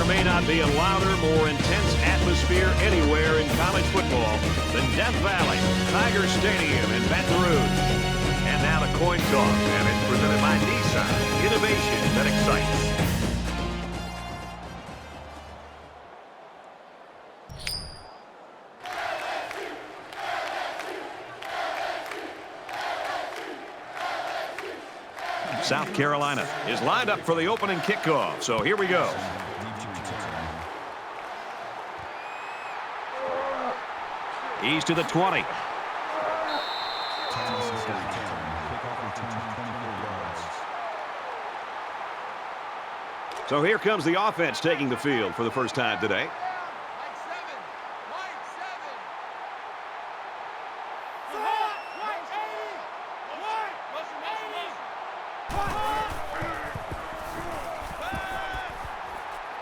There may not be a louder, more intense atmosphere anywhere in college football than Death Valley, Tiger Stadium in Baton Rouge. And now the coin toss, and it's presented by Nissan. Innovation that excites. South Carolina is lined up for the opening kickoff, so here we go. He's to the 20. So here comes the offense taking the field for the first time today.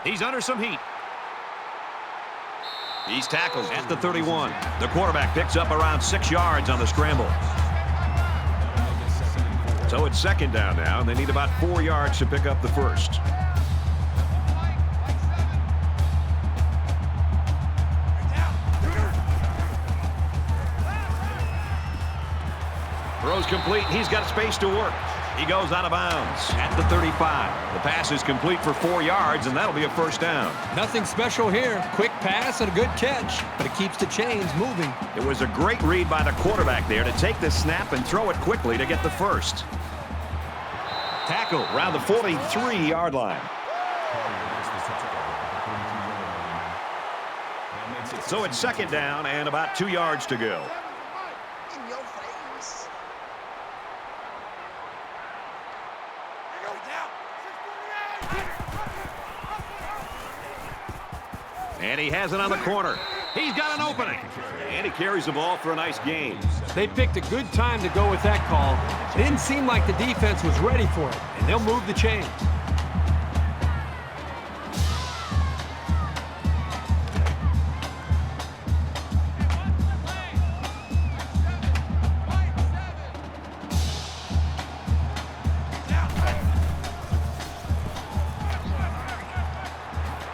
He's under some heat. He's tackled at the 31. The quarterback picks up around 6 yards on the scramble. So it's second down now, and they need about 4 yards to pick up the first. Throws complete. He's got space to work. He goes out of bounds at the 35. The pass is complete for 4 yards, and that'll be a first down. Nothing special here. Quick pass and a good catch, but it keeps the chains moving. It was a great read by the quarterback there to take the snap and throw it quickly to get the first. Tackle around the 43-yard line. So it's second down and about 2 yards to go. And he has it on the corner. He's got an opening. And he carries the ball for a nice gain. They picked a good time to go with that call. It didn't seem like the defense was ready for it, and they'll move the chains.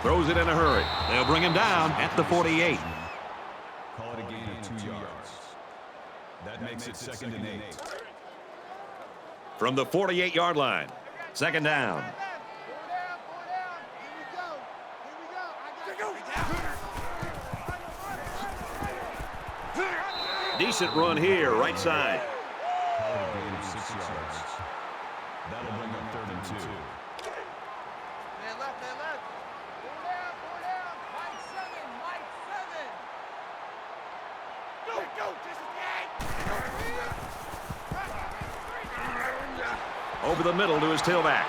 Throws it in a hurry. They'll bring him down at the 48. Call it a gain of 2 yards. That makes it second and 8. From the 48-yard line. Second down. Decent run here, right side. Call it a gain of 6 yards. That'll bring up 3rd and 2. Over the middle to his tailback.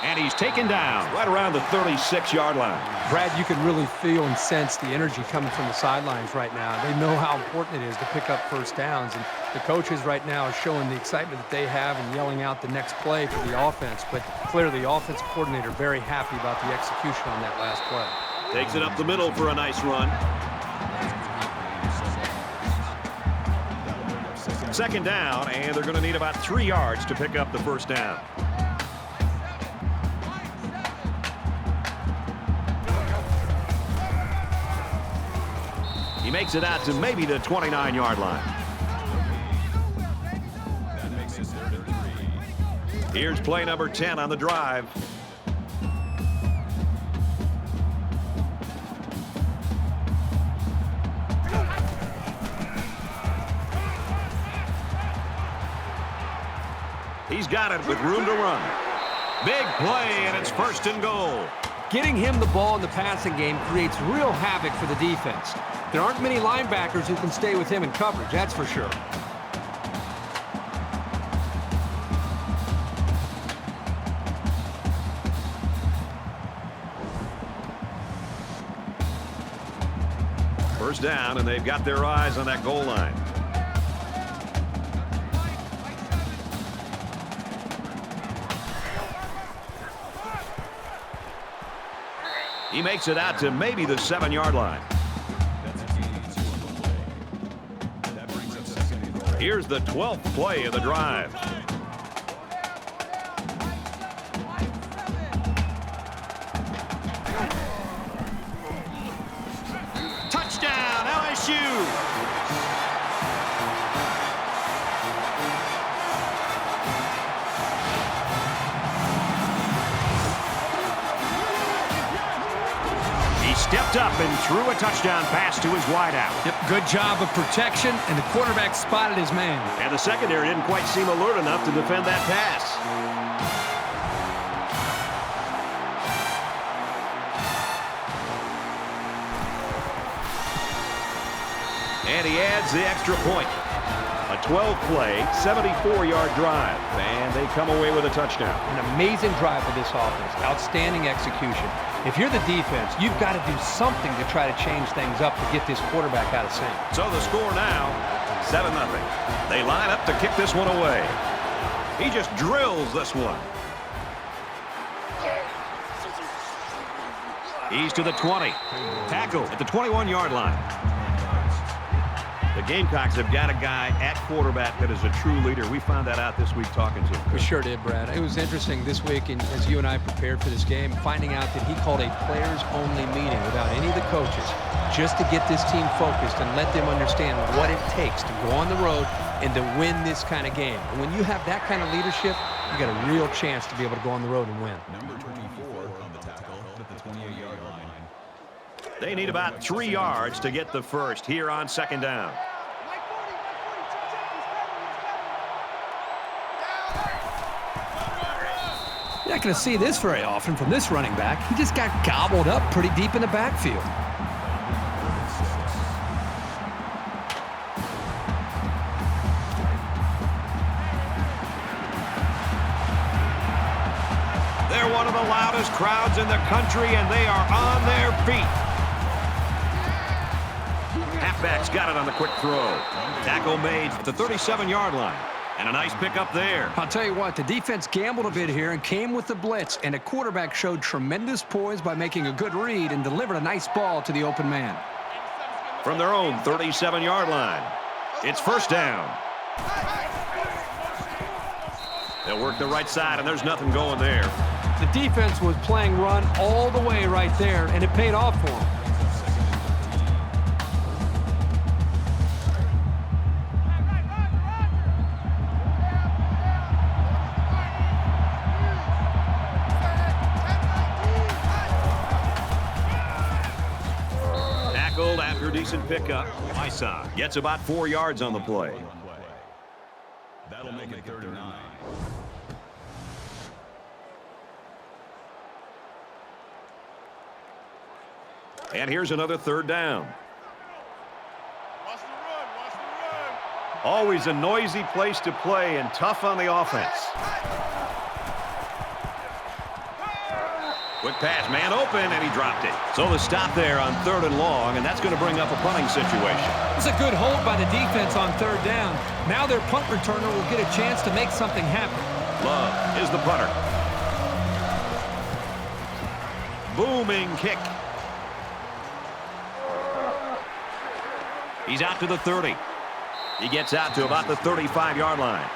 And he's taken down right around the 36-yard line. Brad, you can really feel and sense the energy coming from the sidelines right now. They know how important it is to pick up first downs, and the coaches right now are showing the excitement that they have and yelling out the next play for the offense. But clearly, the offensive coordinator very happy about the execution on that last play. Takes it up the middle for a nice run. Second down, and they're going to need about 3 yards to pick up the first down. He makes it out to maybe the 29-yard line. Here's play number 10 on the drive. He's got it with room to run. Big play, and it's 1st and goal. Getting him the ball in the passing game creates real havoc for the defense. There aren't many linebackers who can stay with him in coverage, that's for sure. First down, and they've got their eyes on that goal line. He makes it out to maybe the 7-yard line. Here's the 12th play of the drive. stepped up and threw a touchdown pass to his wideout. Yep, good job of protection, and the quarterback spotted his man. And the secondary didn't quite seem alert enough to defend that pass. And he adds the extra point. A 12-play, 74-yard drive, and they come away with a touchdown. An amazing drive for this offense. Outstanding execution. If you're the defense, you've got to do something to try to change things up to get this quarterback out of sync. So the score now, 7-0. They line up to kick this one away. He just drills this one. He's to the 20. Tackle at the 21-yard line. The Gamecocks have got a guy at quarterback that is a true leader. We found that out this week talking to him. We sure did, Brad. It was interesting this week, and as you and I prepared for this game, finding out that he called a players-only meeting without any of the coaches just to get this team focused and let them understand what it takes to go on the road and to win this kind of game. And when you have that kind of leadership, you got a real chance to be able to go on the road and win. Number 24 on the tackle at the 28-yard line. They need about 3 yards to get the first here on second down. You're not going to see this very often from this running back. He just got gobbled up pretty deep in the backfield. They're one of the loudest crowds in the country, and they are on their feet. Halfback's got it on the quick throw. Tackle made at the 37-yard line. And a nice pickup there. I'll tell you what, the defense gambled a bit here and came with the blitz, and the quarterback showed tremendous poise by making a good read and delivered a nice ball to the open man. From their own 37-yard line, it's first down. They'll work the right side, and there's nothing going there. The defense was playing run all the way right there, and it paid off for them. After a decent pickup, Isa gets about 4 yards on the play. That'll make it 39. And here's another third down. Always a noisy place to play and tough on the offense. Quick pass, man open, and he dropped it. So the stop there on 3rd and long, and that's going to bring up a punting situation. It's a good hold by the defense on 3rd down. Now their punt returner will get a chance to make something happen. Love is the punter. Booming kick. He's out to the 30. He gets out to about the 35-yard line.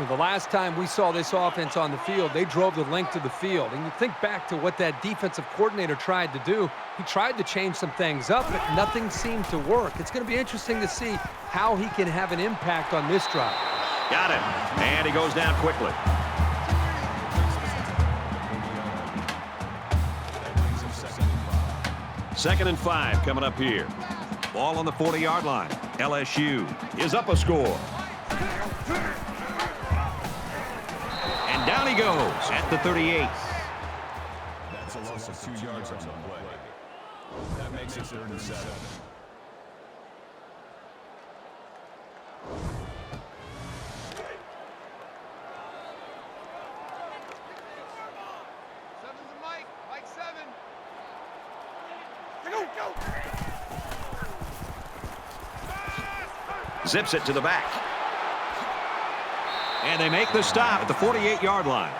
The last time we saw this offense on the field, they drove the length of the field. And you think back to what that defensive coordinator tried to do. He tried to change some things up, but nothing seemed to work. It's going to be interesting to see how he can have an impact on this drive. Got it. And he goes down quickly. Second and 5 coming up here. Ball on the 40-yard line. LSU is up a score. And down he goes at the 38. That's a loss of 2 yards on the play. That makes it 3rd and 7. Zips it to the back. And they make the stop at the 48-yard line.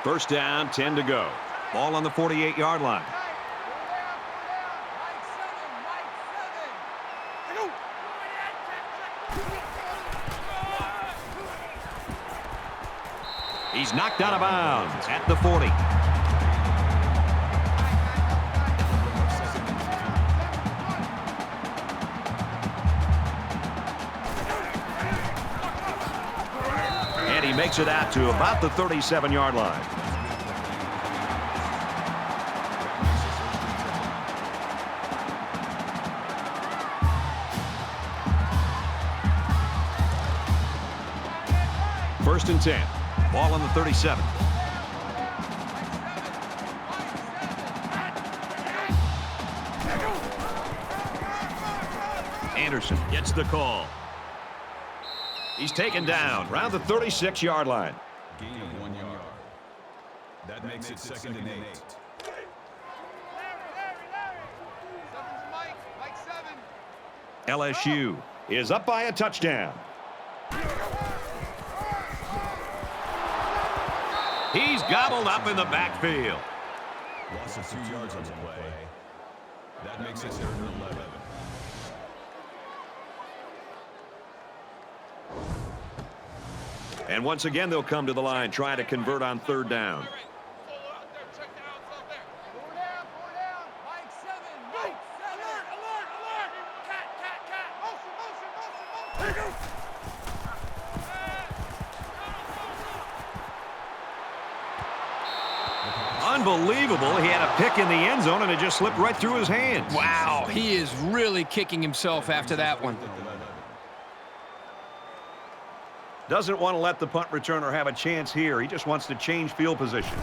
First down, 10 to go. Ball on the 48-yard line. He's knocked out of bounds at the 40. And he makes it out to about the 37-yard line. First and 10. Ball on the 37. Anderson gets the call. He's taken down around the 36-yard line. Gain of 1 yard. That makes it 2nd and 8. LSU is up by a touchdown. He's gobbled up in the backfield. Loss of 2 yards on the play. That makes it 3rd and 11. And once again, they'll come to the line trying to convert on 3rd down. Unbelievable. He had a pick in the end zone, and it just slipped right through his hands. Wow, he is really kicking himself after that one. Doesn't want to let the punt returner have a chance here. He just wants to change field position.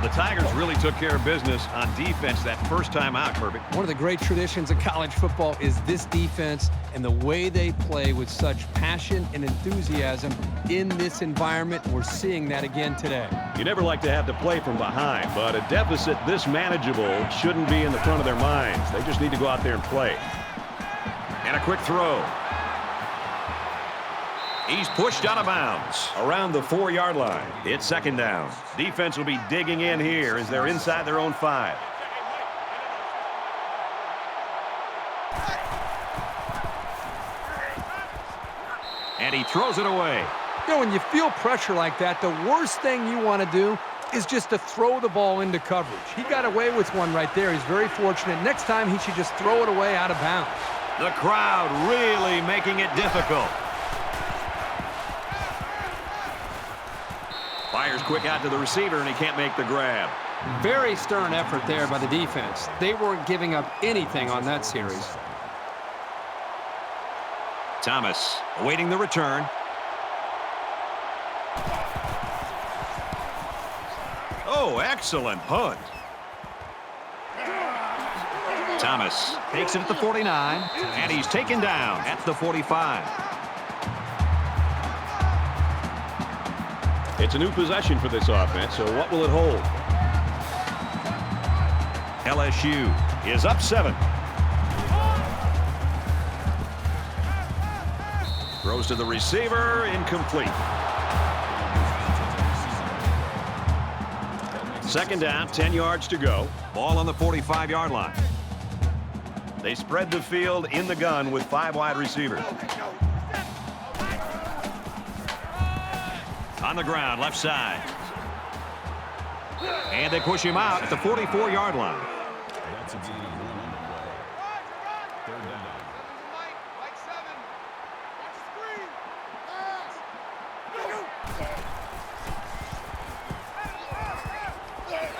The Tigers really took care of business on defense that first time out, Kirby. One of the great traditions of college football is this defense and the way they play with such passion and enthusiasm in this environment. We're seeing that again today. You never like to have to play from behind, but a deficit this manageable shouldn't be in the front of their minds. They just need to go out there and play. And a quick throw. He's pushed out of bounds around the 4-yard line. It's 2nd down. Defense will be digging in here as they're inside their own 5. And he throws it away. You know, when you feel pressure like that, the worst thing you want to do is just to throw the ball into coverage. He got away with one right there. He's very fortunate. Next time, he should just throw it away out of bounds. The crowd really making it difficult. Fires quick out to the receiver, and he can't make the grab. Very stern effort there by the defense. They weren't giving up anything on that series. Thomas awaiting the return. Oh, excellent punt. Thomas takes it at the 49, and he's taken down at the 45. It's a new possession for this offense, so what will it hold? LSU is up 7. Throws to the receiver, incomplete. 2nd down, 10 yards to go. Ball on the 45-yard line. They spread the field in the gun with 5 wide receivers. On the ground, left side. And they push him out at the 44-yard line. That's a gain of 1 on the play. 3rd down.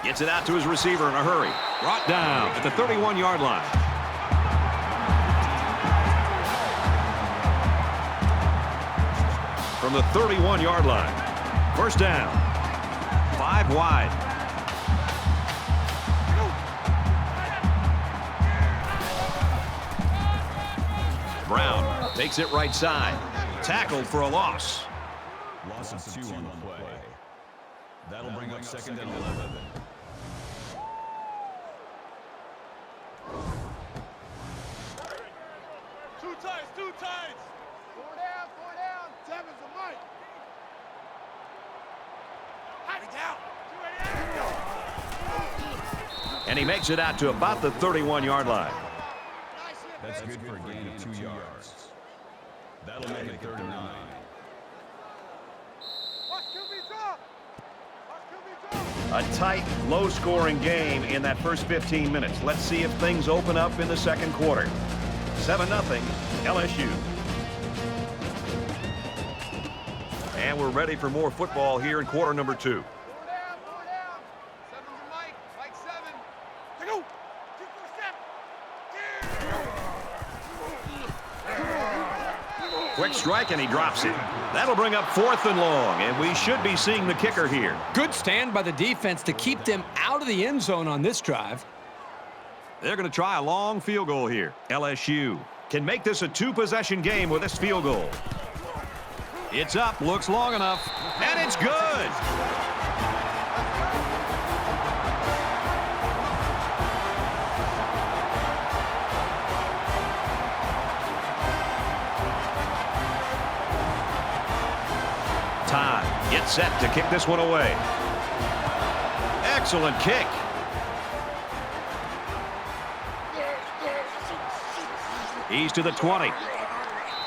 Gets it out to his receiver in a hurry. Brought down at the 31-yard line. From the 31-yard line. 1st down. 5 wide. Brown takes it right side. Tackled for a loss. Loss of 2 on the play. That'll bring up 2nd and 11. Two times. 4 down. 7's a Mike. And he makes it out to about the 31-yard line. That's good for a gain of 2 yards. That'll make it 39. A tight, low-scoring game in that first 15 minutes. Let's see if things open up in the second quarter. 7-0, LSU. And we're ready for more football here in quarter number 2. Quick strike, and he drops it. That'll bring up 4th and long, and we should be seeing the kicker here. Good stand by the defense to keep them out of the end zone on this drive. They're going to try a long field goal here. LSU can make this a 2-possession game with this field goal. It's up, looks long enough, and it's good. Todd gets set to kick this one away. Excellent kick. He's to the 20.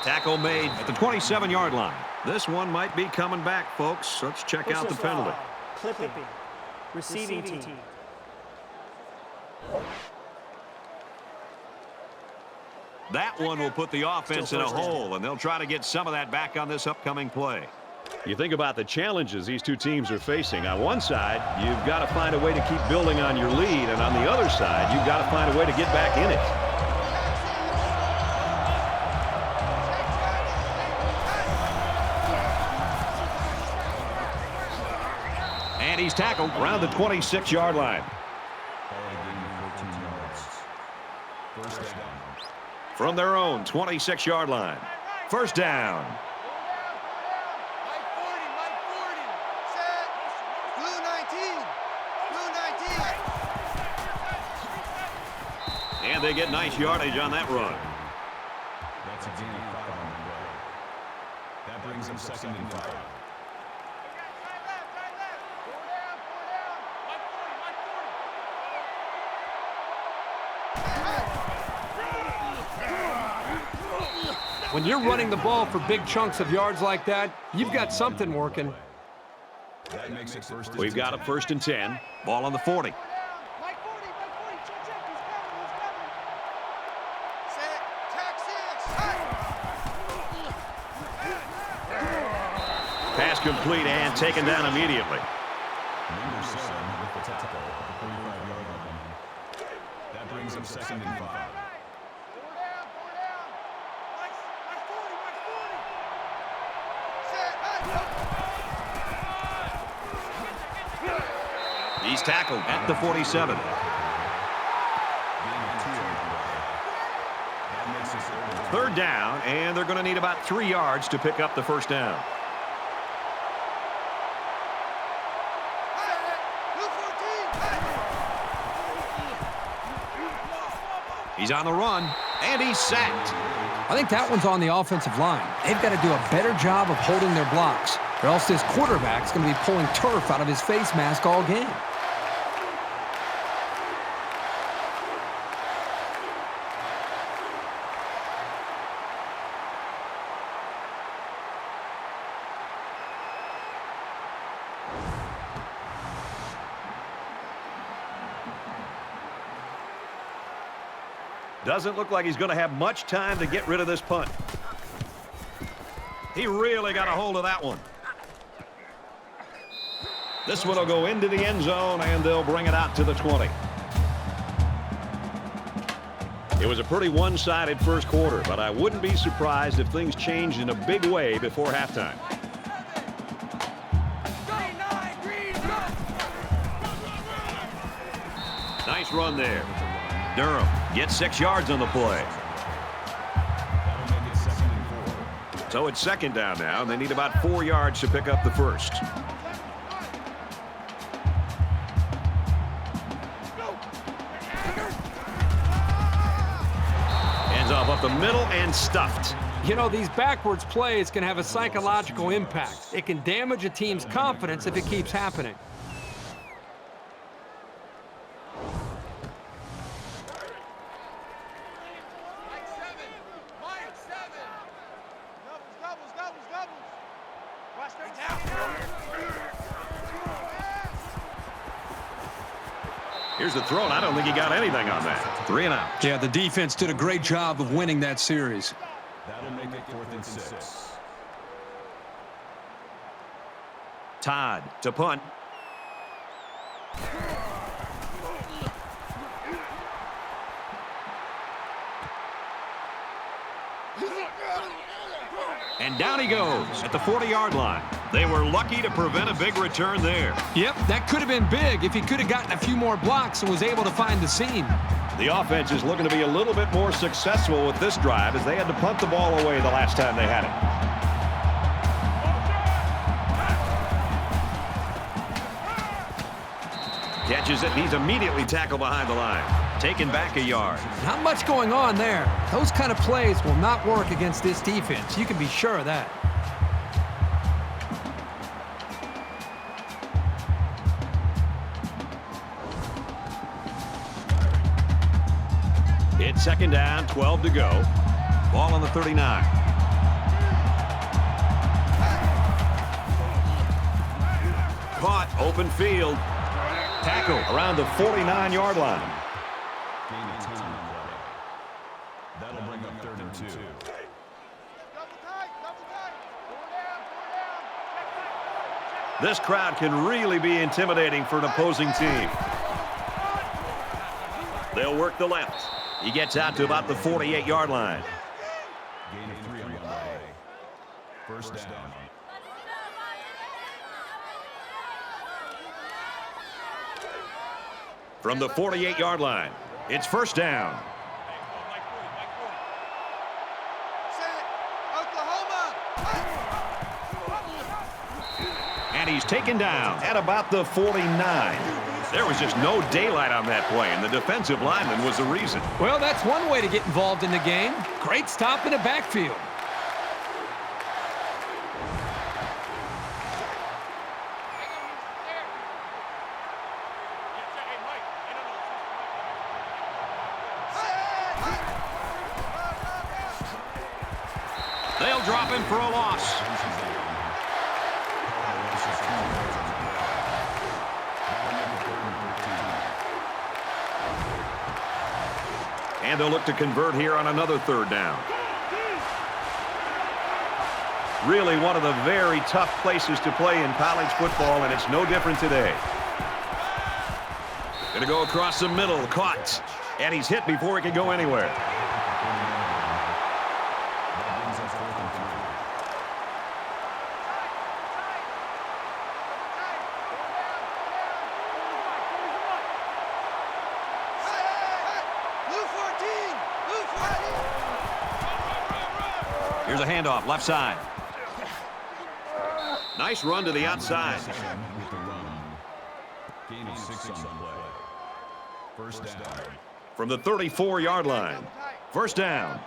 Tackle made at the 27-yard line. This one might be coming back, folks. Let's check out the penalty. Clipping. Receiving team. That one will put the offense in a hole, and they'll try to get some of that back on this upcoming play. You think about the challenges these two teams are facing. On one side, you've got to find a way to keep building on your lead, and on the other side, you've got to find a way to get back in it. And he's tackled around the 26-yard line. From their own 26-yard line. First down. And they get nice yardage on that run. That's a gain of 5 on the play. That brings them 2nd and 5. When you're running the ball for big chunks of yards like that, you've got something working. That makes it first. We've got a 1st and 10. Ball on the 40. Pass complete and taken down immediately. Number 7 with the tackle at the 45-yard line. That brings them 2nd and 5. He's tackled at the 47. Third down, and they're going to need about 3 yards to pick up the first down. He's on the run, and he's sacked. I think that one's on the offensive line. They've got to do a better job of holding their blocks, or else this quarterback's going to be pulling turf out of his face mask all game. Doesn't look like he's going to have much time to get rid of this punt. He really got a hold of that one. This one will go into the end zone, and they'll bring it out to the 20. It was a pretty one-sided first quarter, but I wouldn't be surprised if things changed in a big way before halftime. Nice run there. Durham gets 6 yards on the play. So it's 2nd down now, and they need about 4 yards to pick up the first. Hands off up the middle and stuffed. You know, these backwards plays can have a psychological impact. It can damage a team's confidence if it keeps happening. Here's the throw, and I don't think he got anything on that. 3 and out. Yeah, the defense did a great job of winning that series. That'll make it 4th and 6. Todd to punt. And down he goes at the 40-yard line. They were lucky to prevent a big return there. Yep, that could have been big if he could have gotten a few more blocks and was able to find the seam. The offense is looking to be a little bit more successful with this drive as they had to punt the ball away the last time they had it. Catches it, and he's immediately tackled behind the line. Taken back a yard. Not much going on there. Those kind of plays will not work against this defense. You can be sure of that. It's 2nd down, 12 to go. Ball on the 39. Caught, open field. Tackle around the 49-yard line. Gain of 10 on the play. That'll bring up 3rd and 2. This crowd can really be intimidating for an opposing team. They'll work the left. He gets out to about the 48-yard line. Gain of 3 on the play. 1st down. From the 48-yard line, it's 1st down. And he's taken down at about the 49. There was just no daylight on that play, and the defensive lineman was the reason. Well, that's one way to get involved in the game. Great stop in the backfield. They'll drop him for a loss. And they'll look to convert here on another 3rd down. Really one of the very tough places to play in college football, and it's no different today. Going to go across the middle, caught. And he's hit before he can go anywhere. Here's a handoff, left side. Nice run to the outside. With the run. Gain of 6 on the play. 1st down. From the 34-yard line. 1st down.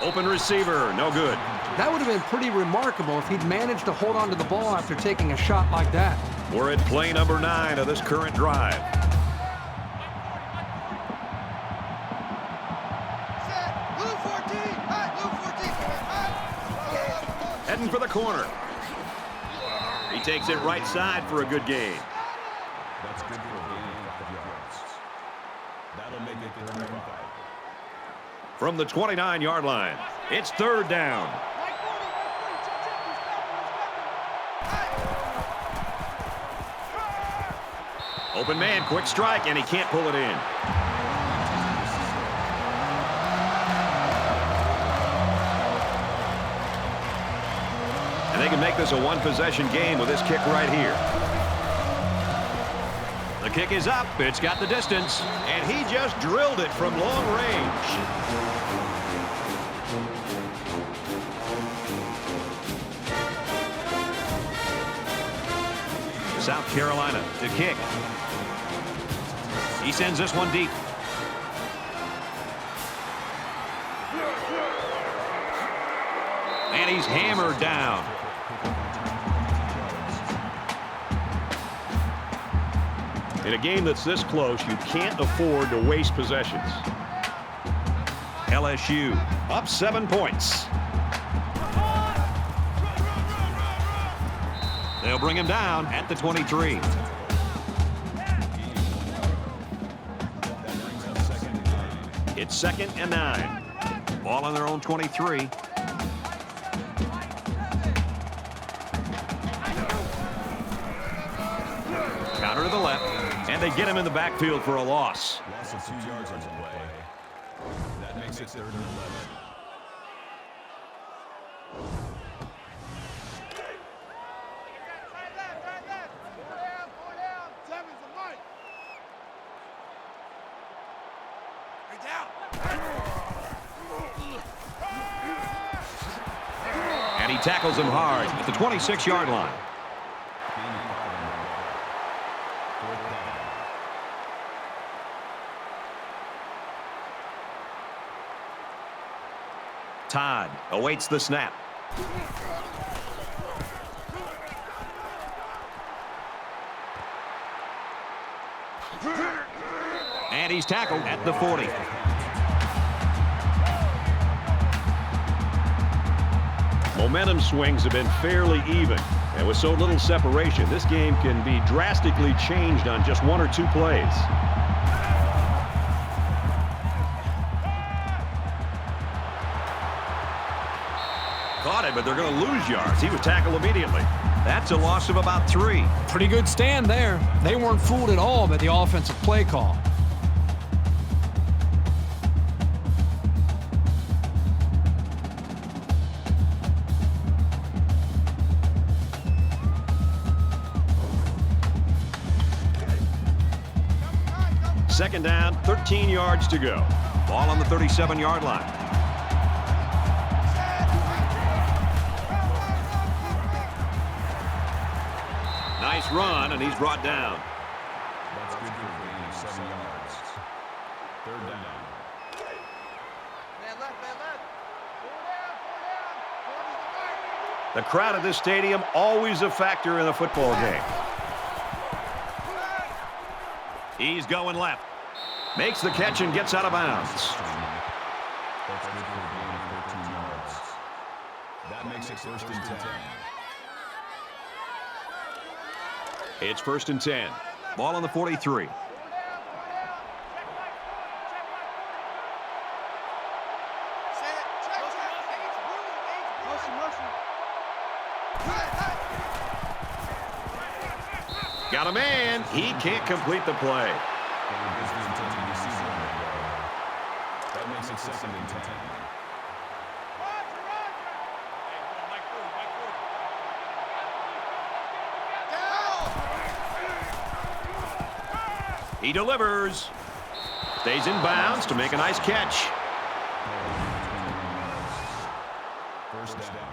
Open receiver, no good. That would have been pretty remarkable if he'd managed to hold on to the ball after taking a shot like that. We're at play number 9 of this current drive. Heading for the corner. He takes it right side for a good gain. That's good for a gain of 5 yards. That'll make it 3rd and 5. From the 29-yard line, it's 3rd down. Open man, quick strike, and he can't pull it in. And they can make this a one-possession game with this kick right here. The kick is up. It's got the distance, and he just drilled it from long range. South Carolina to kick. He sends this one deep. And he's hammered down. In a game that's this close, you can't afford to waste possessions. LSU up 7 points. bring him down at the 23. It's 2nd and 9. Ball on their own 23. Counter to the left, and they get him in the backfield for a loss. Loss of 2 yards on the play. That makes it 3rd and 11. And he tackles him hard at the 26-yard line. Todd awaits the snap. And he's tackled at the 40. Momentum swings have been fairly even. And with so little separation, this game can be drastically changed on just 1 or 2 plays. Caught it, but they're going to lose yards. He was tackled immediately. That's a loss of about 3. Pretty good stand there. They weren't fooled at all by the offensive play call. Second down, 13 yards to go. Ball on the 37-yard line. Nice run, and he's brought down. That's good for a gain of 7 yards. 3rd down. Man left, man left. 4 down. The crowd at this stadium always a factor in a football game. He's going left. Makes the catch and gets out of bounds. That's good for a gain of 13 yards. That makes it 1st and 10. It's 1st and 10. Ball on the 43. Got a man. He can't complete the play. That makes it 2nd and 10. He delivers. Stays in bounds to make a nice catch. 1st down.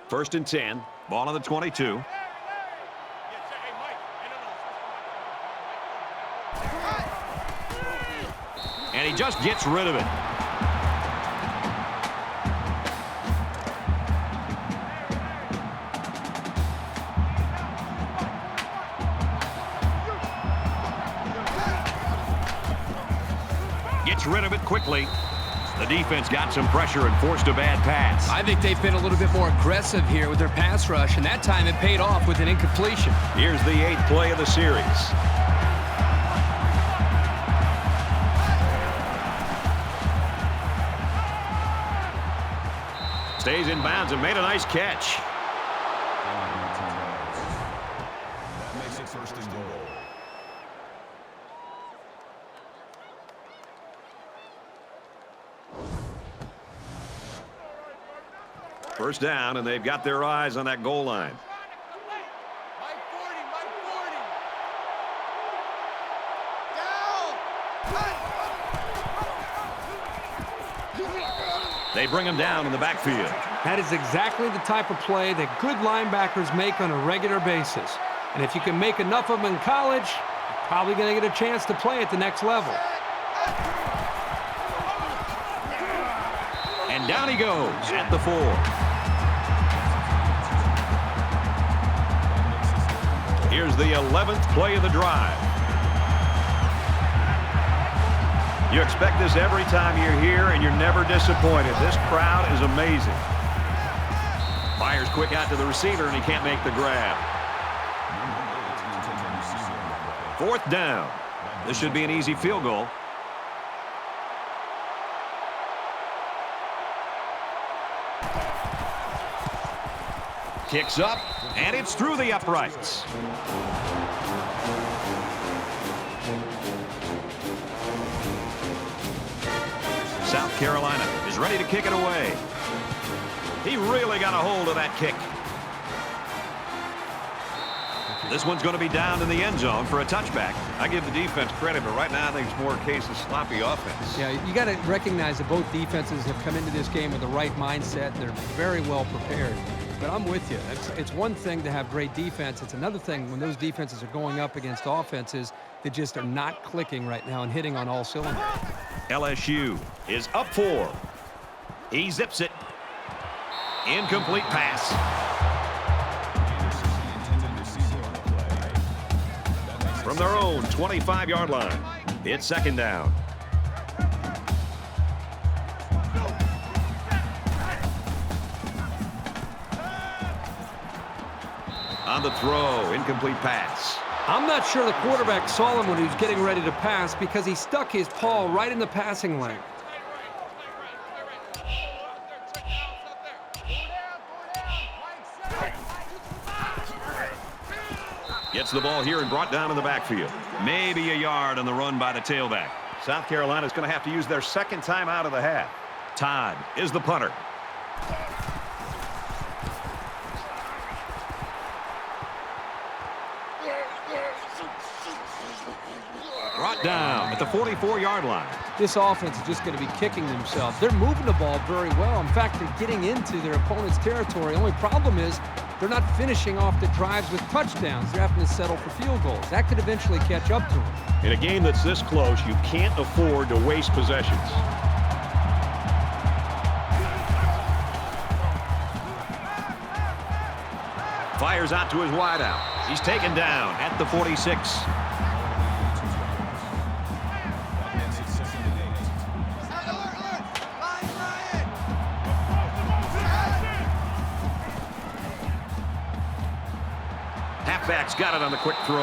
First and 10. Ball on the 22. And he just gets rid of it. Gets rid of it quickly. The defense got some pressure and forced a bad pass. I think they've been a little bit more aggressive here with their pass rush, and that time it paid off with an incompletion. Here's the 8th play of the series. Stays in bounds and made a nice catch. That makes it 1st and goal. First down, and they've got their eyes on that goal line. Mike 40, Mike 40. Down. They bring him down in the backfield. That is exactly the type of play that good linebackers make on a regular basis. And if you can make enough of them in college, you're probably going to get a chance to play at the next level. And down he goes at the 4. Here's the 11th play of the drive. You expect this every time you're here, and you're never disappointed. This crowd is amazing. Fires quick out to the receiver, and he can't make the grab. 4th down. This should be an easy field goal. Kicks up, and it's through the uprights. South Carolina is ready to kick it away. He really got a hold of that kick. This one's going to be down in the end zone for a touchback. I give the defense credit, but right now I think it's more a case of sloppy offense. Yeah, you got to recognize that both defenses have come into this game with the right mindset, and they're very well prepared. But I'm with you. It's one thing to have great defense. It's another thing when those defenses are going up against offenses that just are not clicking right now and hitting on all cylinders. LSU is up 4. He zips it. Incomplete pass. From their own 25-yard line, it's 2nd down. On the throw, incomplete pass. I'm not sure the quarterback saw him when he was getting ready to pass because he stuck his paw right in the passing lane. Gets the ball here and brought down in the backfield. Maybe a yard on the run by the tailback. South Carolina's going to have to use their 2nd time out of the half. Todd is the punter. Brought down at the 44-yard line. This offense is just going to be kicking themselves. They're moving the ball very well. In fact, they're getting into their opponent's territory. The only problem is they're not finishing off the drives with touchdowns. They're having to settle for field goals. That could eventually catch up to them. In a game that's this close, you can't afford to waste possessions. Fires out to his wideout. He's taken down at the 46. Halfback's got it on the quick throw.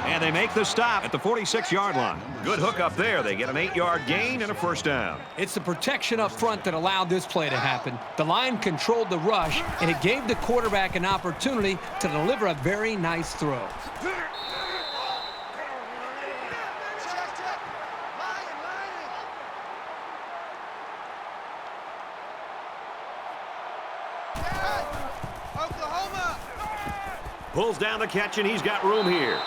And they make the stop at the 46-yard line. Good hook up there. They get an 8-yard gain and a 1st down. It's the protection up front that allowed this play to happen. The line controlled the rush, and it gave the quarterback an opportunity to deliver a very nice throw. Pulls down the catch, and he's got room here.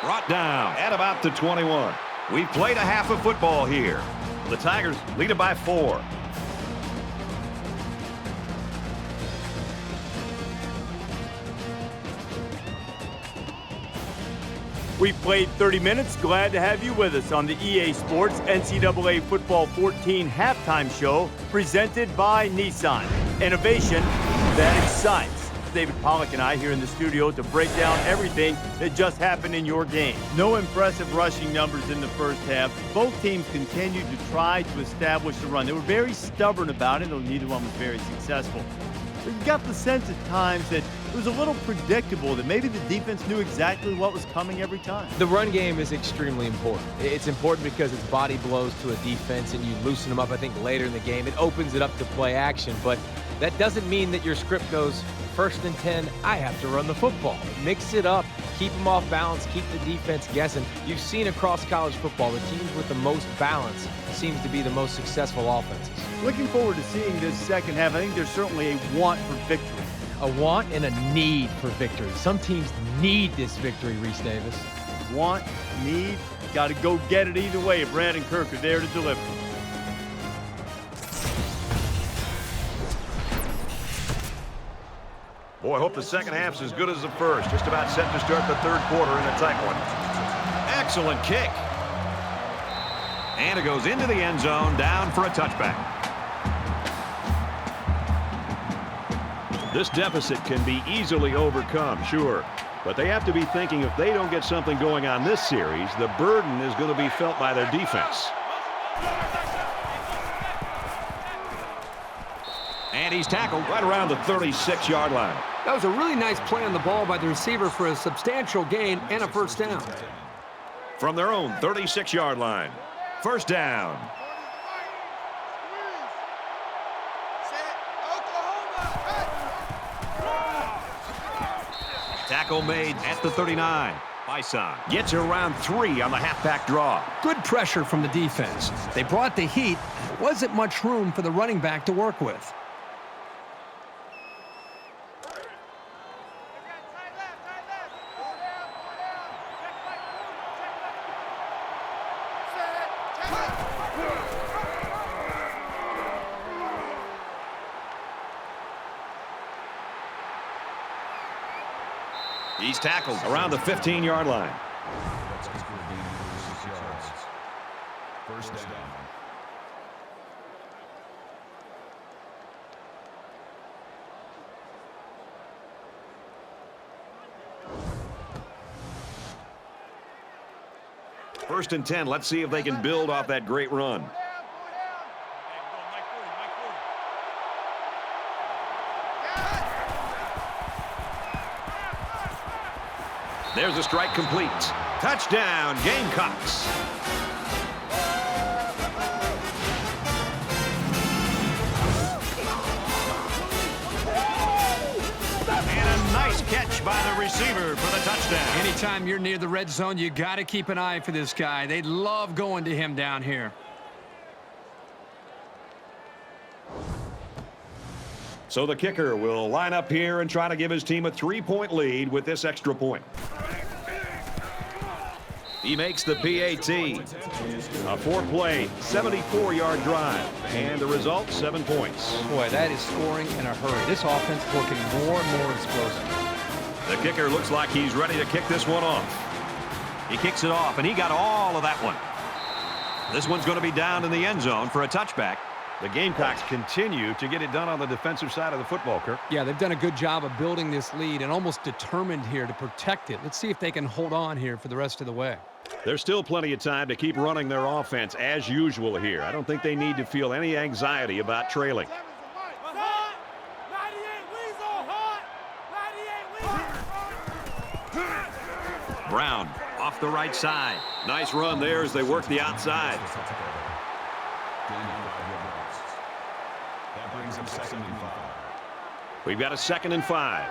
Brought down at about the 21. We've played a half of football here. The Tigers lead it by 4. We've played 30 minutes. Glad to have you with us on the EA Sports NCAA Football 14 halftime show presented by Nissan. Innovation that excites. David Pollack and I here in the studio to break down everything that just happened in your game. No impressive rushing numbers in the first half. Both teams continued to try to establish the run. They were very stubborn about it, though neither one was very successful. But you got the sense at times that it was a little predictable, that maybe the defense knew exactly what was coming every time. The run game is extremely important. It's important because it's body blows to a defense and you loosen them up, I think, later in the game. It opens it up to play action, but that doesn't mean that your script goes 1st and 10, I have to run the football. Mix it up, keep them off balance, keep the defense guessing. You've seen across college football, the teams with the most balance seems to be the most successful offenses. Looking forward to seeing this second half. I think there's certainly a want for victory. A want and a need for victory. Some teams need this victory, Reese Davis. Want, need, got to go get it either way. Brad and Kirk are there to deliver. Boy, I hope the second half's as good as the first. Just about set to start the 3rd quarter in a tight one. Excellent kick. And it goes into the end zone, down for a touchback. This deficit can be easily overcome, sure. But they have to be thinking if they don't get something going on this series, the burden is going to be felt by their defense. And he's tackled right around the 36-yard line. That was a really nice play on the ball by the receiver for a substantial gain and a first down. From their own 36-yard line. First down. Tackle made at the 39. Bison gets around 3 on the halfback draw. Good pressure from the defense. They brought the heat. There wasn't much room for the running back to work with. He's tackled around the 15-yard line. First down. First and 10. Let's see if they can build off that great run. There's a strike complete. Touchdown, Gamecocks. And a nice catch by the receiver for the touchdown. Anytime you're near the red zone, you got to keep an eye for this guy. They love going to him down here. So the kicker will line up here and try to give his team a 3-point lead with this extra point. He makes the PAT. A 4-play, 74-yard drive. And the result, 7 points. Boy, that is scoring in a hurry. This offense working more and more explosive. The kicker looks like he's ready to kick this one off. He kicks it off, and he got all of that one. This one's going to be down in the end zone for a touchback. The Gamecocks continue to get it done on the defensive side of the football, Kirk. Yeah, they've done a good job of building this lead and almost determined here to protect it. Let's see if they can hold on here for the rest of the way. There's still plenty of time to keep running their offense as usual here. I don't think they need to feel any anxiety about trailing. Brown off the right side. Nice run there as they work the outside. That brings up 2nd and 5. We've got a 2nd and 5.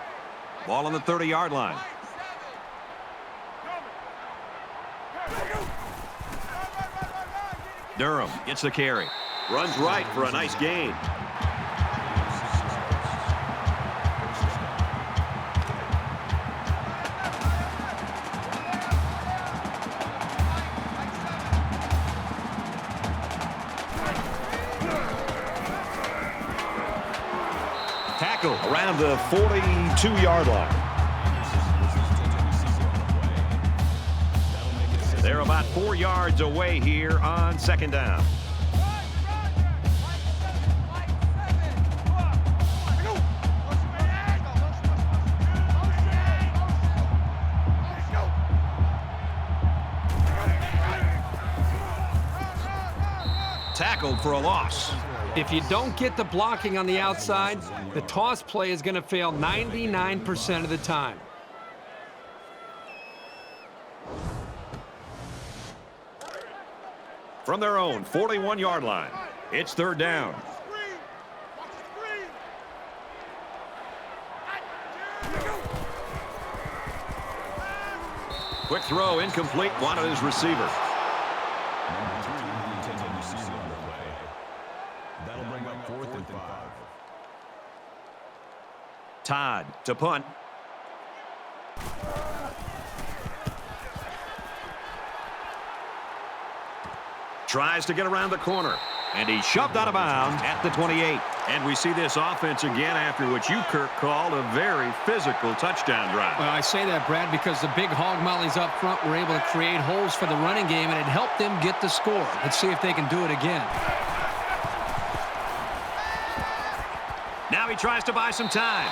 Ball on the 30-yard line. Durham gets the carry. Runs right for a nice gain. Tackle around the 42-yard line. They're about 4 yards away here on 2nd down. Tackled for a loss. If you don't get the blocking on the outside, the toss play is going to fail 99% of the time. From their own 41-yard line, it's 3rd down. Quick throw, incomplete, wanted his receiver. Number 3, the intended receiver on the play. That'll bring up 4th and 5. Todd to punt. Tries to get around the corner. And he's shoved out of bounds at the 28. And we see this offense again after what you, Kirk, called a very physical touchdown drive. Well, I say that, Brad, because the big hog mollies up front were able to create holes for the running game, and it helped them get the score. Let's see if they can do it again. Now he tries to buy some time.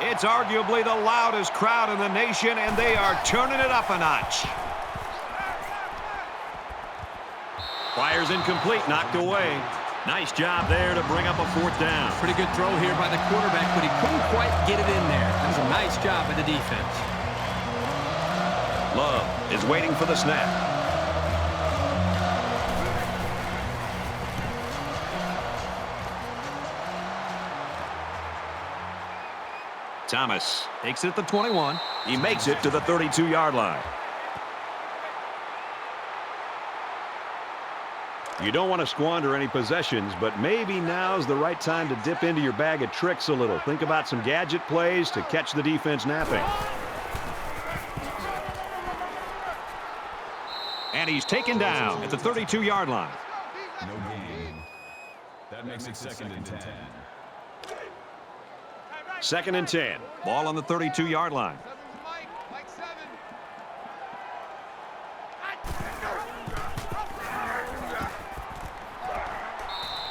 It's arguably the loudest crowd in the nation, and they are turning it up a notch. Fires incomplete, knocked away. Nice job there to bring up a 4th down. Pretty good throw here by the quarterback, but he couldn't quite get it in there. That was a nice job by the defense. Love is waiting for the snap. Thomas takes it at the 21. He makes it to the 32-yard line. You don't want to squander any possessions, but maybe now's the right time to dip into your bag of tricks a little. Think about some gadget plays to catch the defense napping. And he's taken down at the 32-yard line. No gain. That makes it 2nd and 10. 2nd and 10. Ball on the 32-yard line.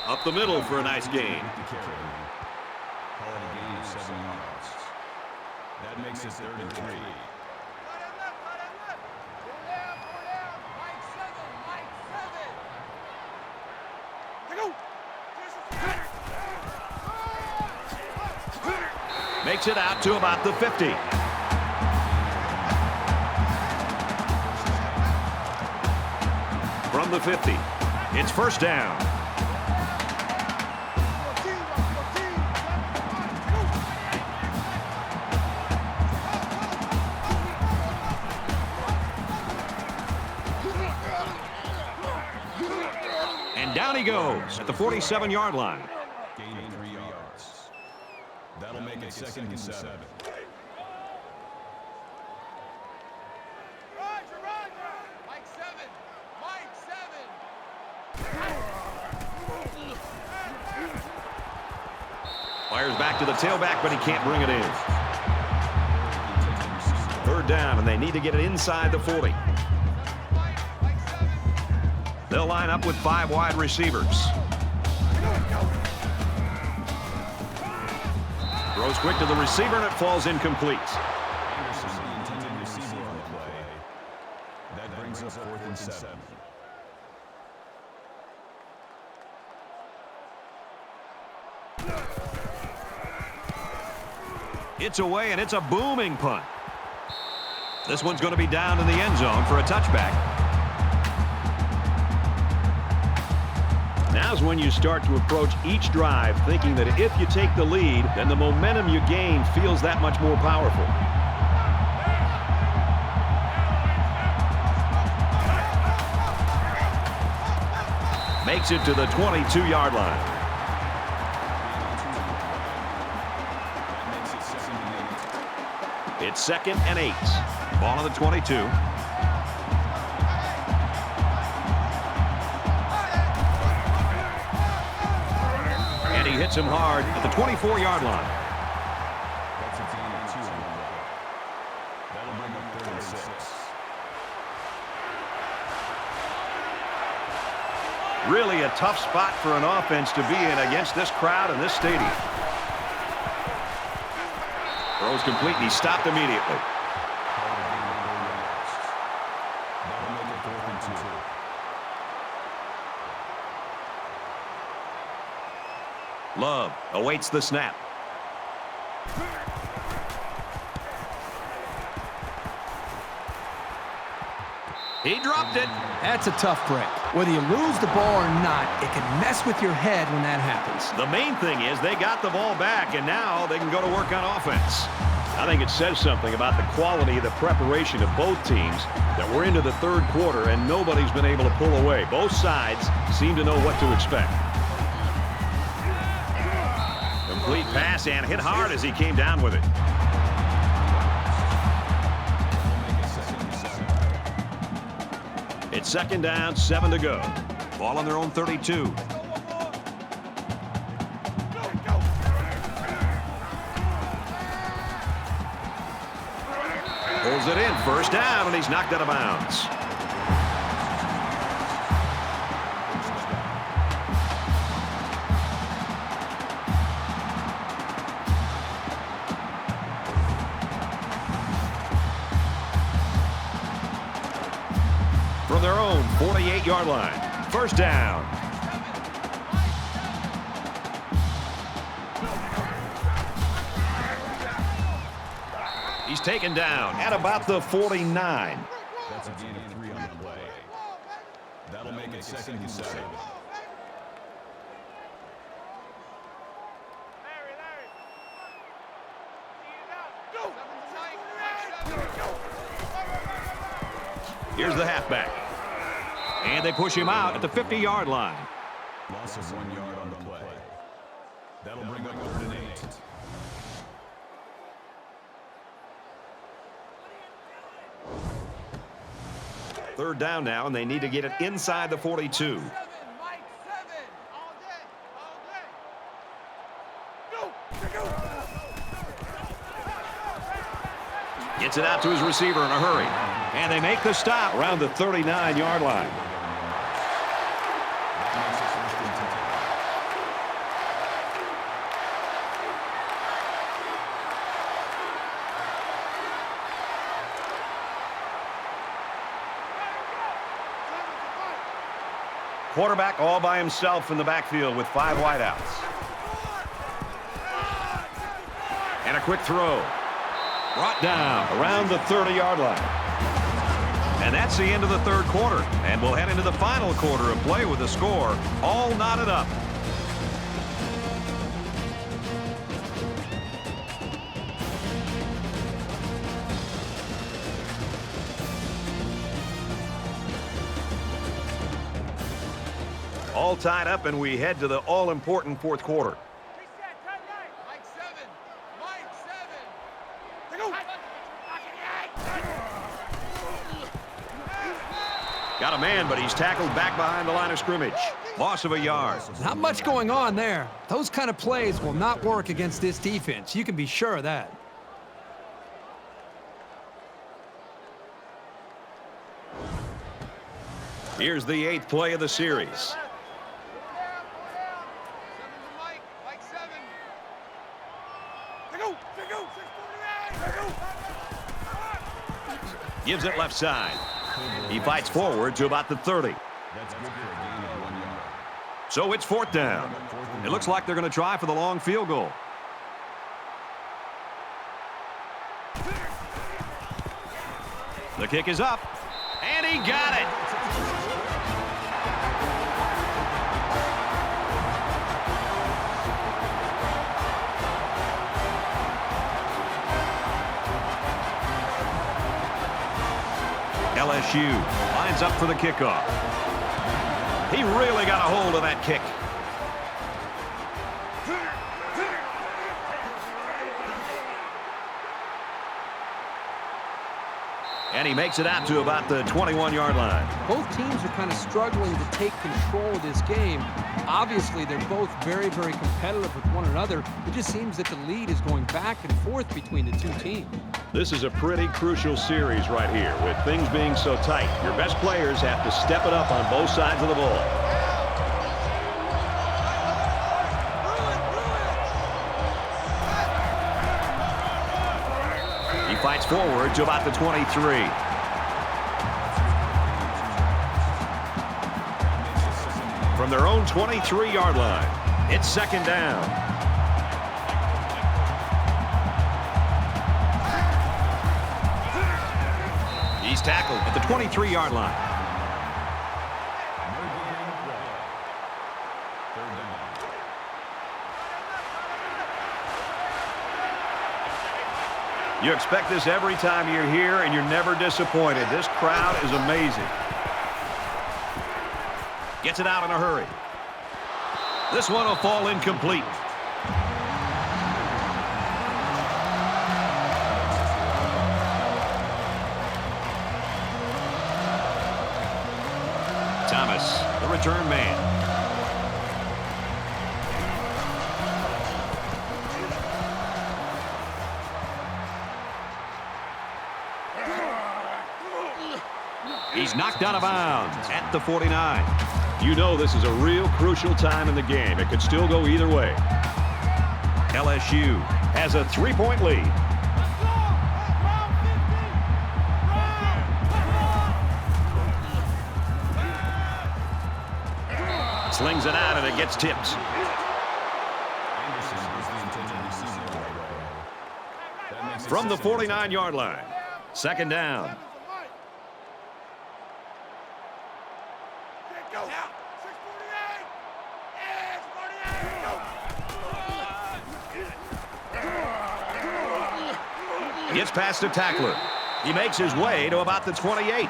Up the middle for a nice gain. Call it a gain of 7 yards. That makes it 3rd and 3. Makes it out to about the 50. From the 50, it's 1st down. And down he goes at the 47-yard line. Gain of 3 yards. That'll make it 2nd and 7. Fires back to the tailback, but he can't bring it in. 3rd down, and they need to get it inside the 40. They'll line up with 5 wide receivers. Throws quick to the receiver, and it falls incomplete. Anderson, the intended receiver on the play. That brings us 4th and 7. It's away, and it's a booming punt. This one's going to be down in the end zone for a touchback. Now's when you start to approach each drive thinking that if you take the lead, then the momentum you gain feels that much more powerful. Makes it to the 22-yard line. It's 2nd and 8. Ball on the 22. And he hits him hard at the 24-yard line. That's a gain of 2 on the play. That'll bring up 3rd and 6. Really a tough spot for an offense to be in against this crowd in this stadium. Throws complete, and he stopped immediately. That'll make it 4th and 2. Love awaits the snap. He dropped it. That's a tough break. Whether you lose the ball or not, it can mess with your head when that happens. The main thing is they got the ball back, and now they can go to work on offense. I think it says something about the quality of the preparation of both teams that we're into the 3rd quarter, and nobody's been able to pull away. Both sides seem to know what to expect. Complete pass, and hit hard as he came down with it. It's 2nd down, 7 to go. Ball on their own 32. Pulls it in, 1st down, and he's knocked out of bounds. their own 48-yard line. First down. He's taken down at about the 49. That's a gain of 3 on the play. That'll make it 2nd and 7. Here's the halfback. And they push him out at the 50-yard line. Loss of 1 yard on the play. That'll bring up 3rd and 8. Third down now, and they need to get it inside the 42. Gets it out to his receiver in a hurry. And they make the stop around the 39-yard line. Quarterback all by himself in the backfield with 5 wideouts. And a quick throw. Brought down around the 30-yard line. And that's the end of the third quarter. And we'll head into the final quarter of play with the score all knotted up. All tied up, and we head to the all-important fourth quarter. Got a man, but he's tackled back behind the line of scrimmage. Loss of a yard. Not much going on there. Those kind of plays will not work against this defense. You can be sure of that. Here's the 8th play of the series. Gives it left side. He fights forward to about the 30. That's good for a gain of 1 yard. So it's 4th down. It looks like they're going to try for the long field goal. The kick is up, and he got it. LSU lines up for the kickoff. He really got a hold of that kick. And he makes it out to about the 21-yard line. Both teams are kind of struggling to take control of this game. Obviously, they're both very, very competitive with one another. It just seems that the lead is going back and forth between the two teams. This is a pretty crucial series right here. With things being so tight, your best players have to step it up on both sides of the ball. He fights forward to about the 23. From their own 23-yard line, it's 2nd down. He's tackled at the 23-yard line. You expect this every time you're here, and you're never disappointed. This crowd is amazing. Gets it out in a hurry. This one will fall incomplete. Thomas, the return man. He's knocked out of bounds at the 49. You know this is a real crucial time in the game. It could still go either way. LSU has a 3-point lead. Slings it out, and it gets tipped. Anderson is the intended receiver. That makes it From the 6th and 10. 49-yard line. Second down. Go. 648. Go. Gets past the tackler. He makes his way to about the 28.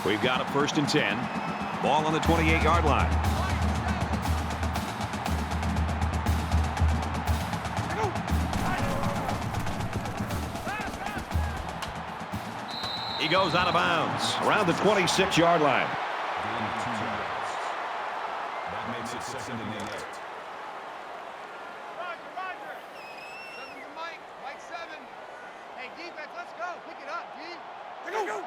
We've got a 1st and 10. Ball on the 28-yard line. He goes out of bounds around the 26-yard line. Gain of 2 yards. That makes it 2nd and 8. Roger. 7 to Mike. Mike 7. Hey, defense, let's go. Pick it up, D. Go.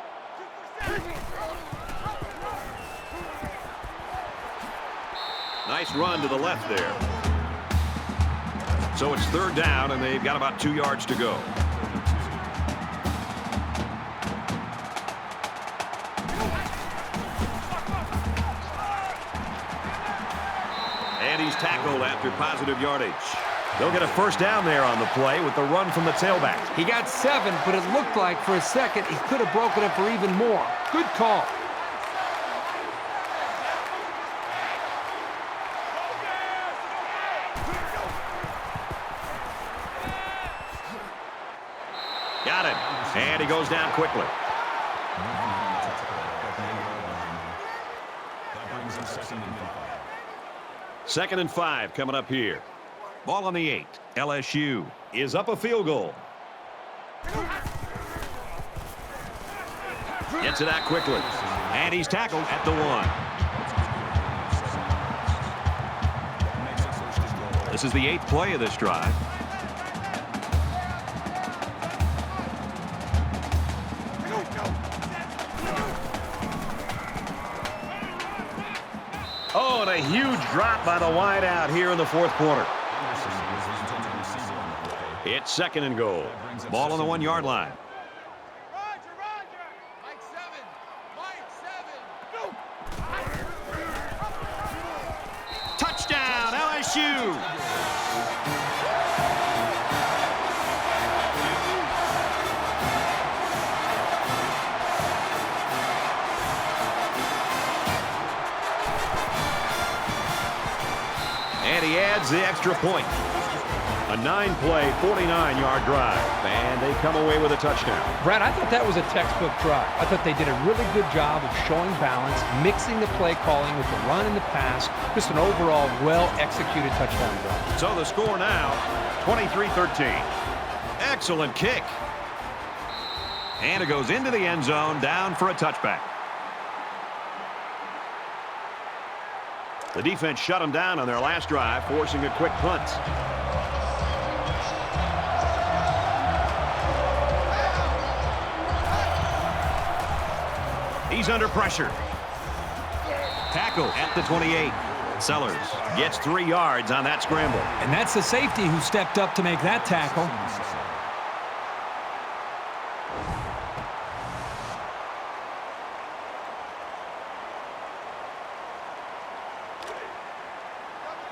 Nice run to the left there. So it's 3rd down, and they've got about 2 yards to go. And he's tackled after positive yardage. They'll get a 1st down there on the play with the run from the tailback. He got 7, but it looked like for a second he could have broken it for even more. Good call. Got it. And he goes down quickly. That brings it 2nd and 5. 2nd and 5 coming up here. Ball on the 8. LSU is up a field goal. Gets it out quickly. And he's tackled at the 1. This is the 8th play of this drive. Oh, and a huge drop by the wideout here in the 4th quarter. It's 2nd and goal. Ball on the 1-yard line. Roger. Mike 7. Go. Touchdown, LSU! And he adds the extra point. A 9-play, 49-yard drive, and they come away with a touchdown. Brad, I thought that was a textbook drive. I thought they did a really good job of showing balance, mixing the play calling with the run and the pass. Just an overall well-executed touchdown drive. So the score now, 23-13. Excellent kick. And it goes into the end zone, down for a touchback. The defense shut them down on their last drive, forcing a quick punt. He's under pressure. Tackle at the 28. Sellers gets 3 yards on that scramble. And that's the safety who stepped up to make that tackle.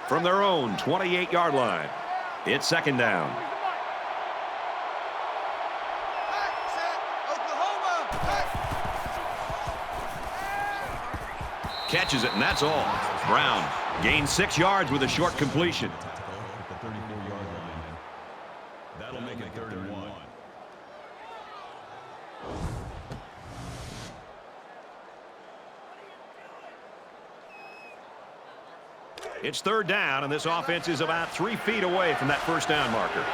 From their own 28-yard line, it's 2nd down. Catches it, and that's all. Brown gains 6 yards with a short completion. At the 34-yard line. That'll make it 3rd and 1. It's 3rd down, and this offense is about 3 feet away from that 1st down marker.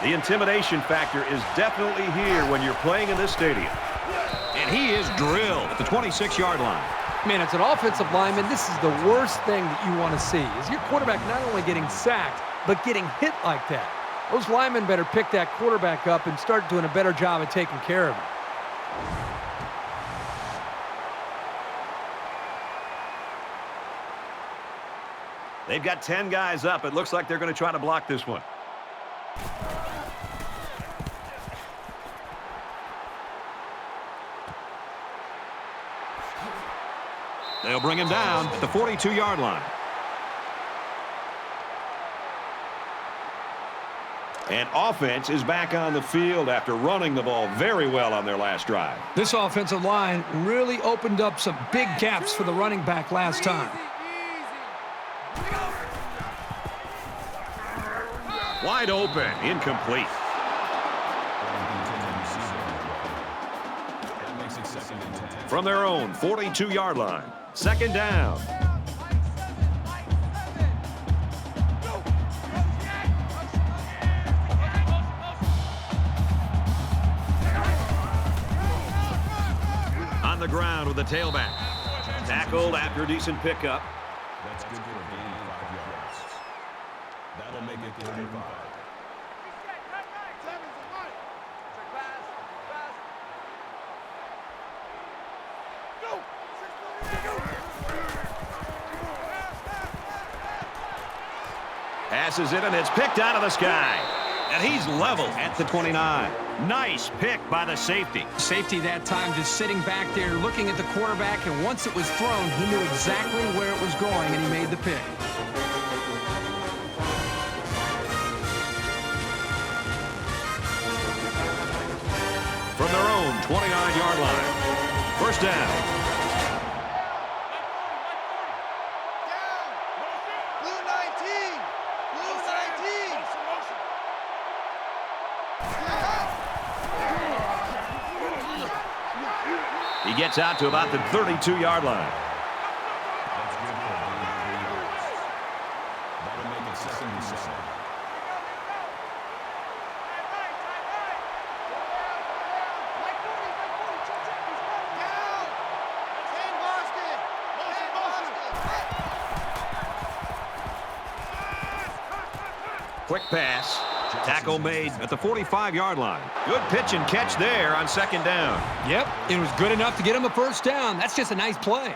The intimidation factor is definitely here when you're playing in this stadium. And he is drilled at the 26-yard line. Man, as an offensive lineman, this is the worst thing that you want to see, is your quarterback not only getting sacked, but getting hit like that. Those linemen better pick that quarterback up and start doing a better job of taking care of him. They've got 10 guys up. It looks like they're going to try to block this one. They'll bring him down at the 42-yard line. And offense is back on the field after running the ball very well on their last drive. This offensive line really opened up some big gaps for the running back last time. Wide open, incomplete. From their own 42-yard line, second down. On the ground with the tailback. Tackled after a decent pickup. That's good for a gain of 5 yards. That'll make it 35. Passes it, and it's picked out of the sky. And he's level at the 29. Nice pick by the safety. Safety that time just sitting back there looking at the quarterback, and once it was thrown, he knew exactly where it was going, and he made the pick. From their own 29-yard line. First down. He gets out to about the 32-yard line. That's good for a gain of 3 yards. That'll make it 2nd and 7. Quick pass. Tackle made at the 45-yard line. Good pitch and catch there on second down. Yep, it was good enough to get him a first down. That's just a nice play.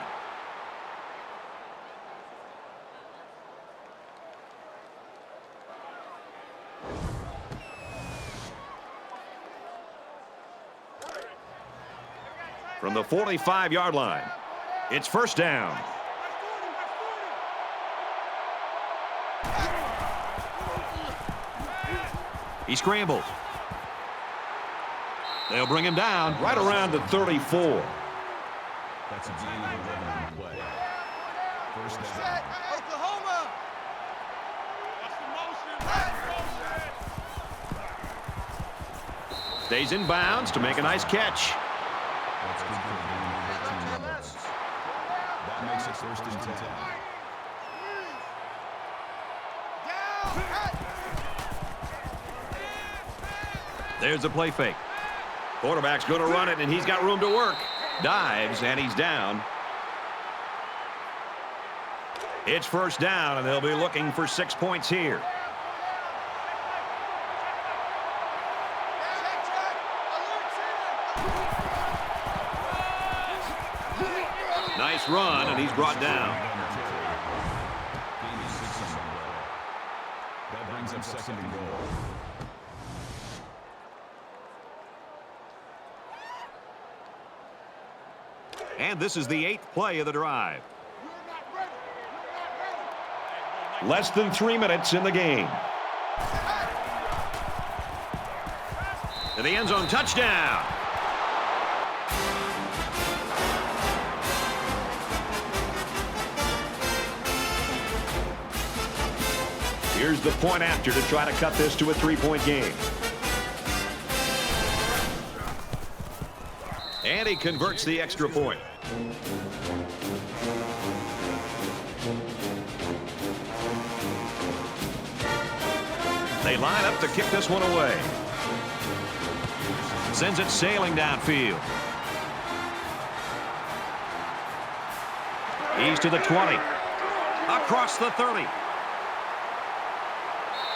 From the 45-yard line, it's first down. He scrambles. They'll bring him down right around the 34. That's a gain of 11 on the play. First down. Oklahoma! Stays in bounds to make a nice catch. That's good for a gain of 13 yards. That makes it 1st and 10. There's a play fake. Quarterback's going to run it, and he's got room to work. Dives, and he's down. It's first down, and they'll be looking for 6 points here. Nice run, and he's brought down. Gain of 6 on the play. That brings up 2nd and goal. And this is the 8th play of the drive. Less than 3 minutes in the game. To the end zone, touchdown. Here's the point after to try to cut this to a 3-point game. And he converts the extra point. They line up to kick this one away. Sends it sailing downfield. He's to the 20. Across the 30.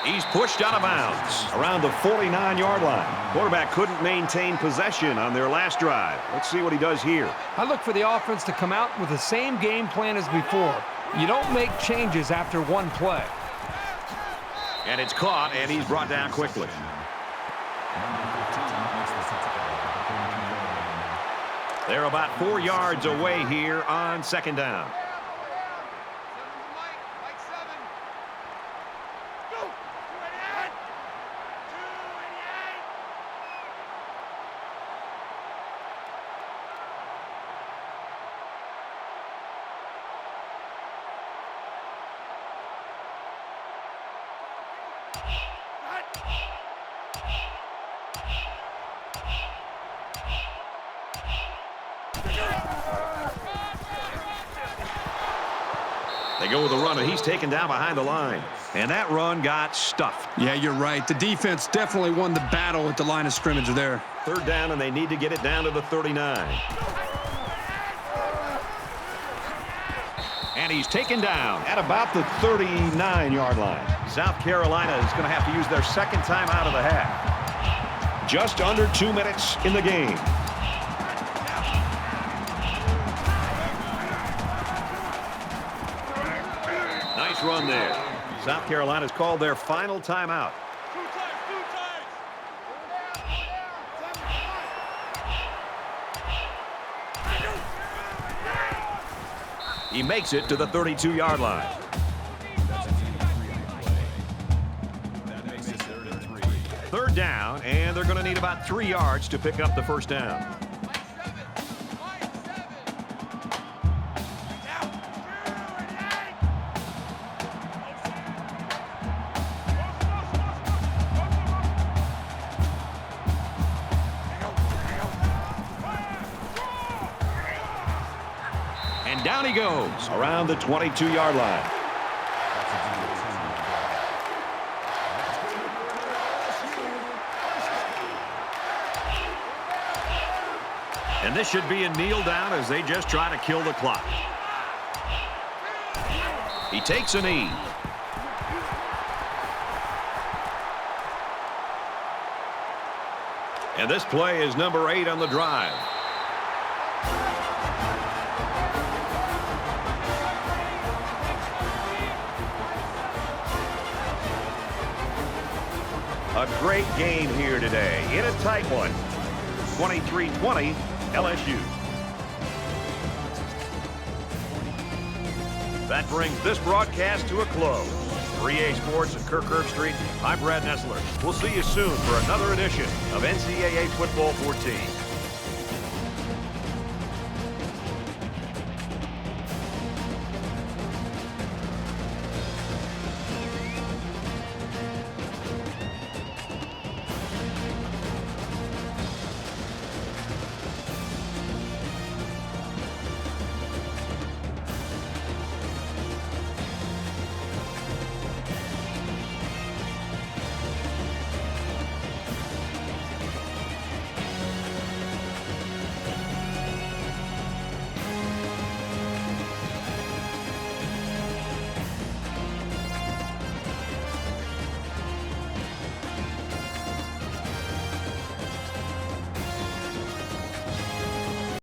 He's pushed out of bounds around the 49-yard line. Quarterback couldn't maintain possession on their last drive. Let's see what he does here. I look for the offense to come out with the same game plan as before. You don't make changes after one play. And it's caught, and he's brought down quickly. They're about 4 yards away here on second down. They go with a run, and he's taken down behind the line. And that run got stuffed. Yeah, you're right. The defense definitely won the battle at the line of scrimmage there. Third down, and they need to get it down to the 39. And he's taken down at about the 39-yard line. South Carolina is going to have to use their second time out of the half. Just under 2 minutes in the game. Nice run there. South Carolina's called their final timeout. He makes it to the 32-yard line. Third down, and they're going to need about 3 yards to pick up the first down. And down he goes around the 22-yard line. And this should be a kneel down as they just try to kill the clock. He takes a knee. And this play is number 8 on the drive. A great game here today in a tight one. 23-20 LSU. That brings this broadcast to a close. For EA Sports and Kirk Herbstreit, I'm Brad Nessler. We'll see you soon for another edition of NCAA Football 14.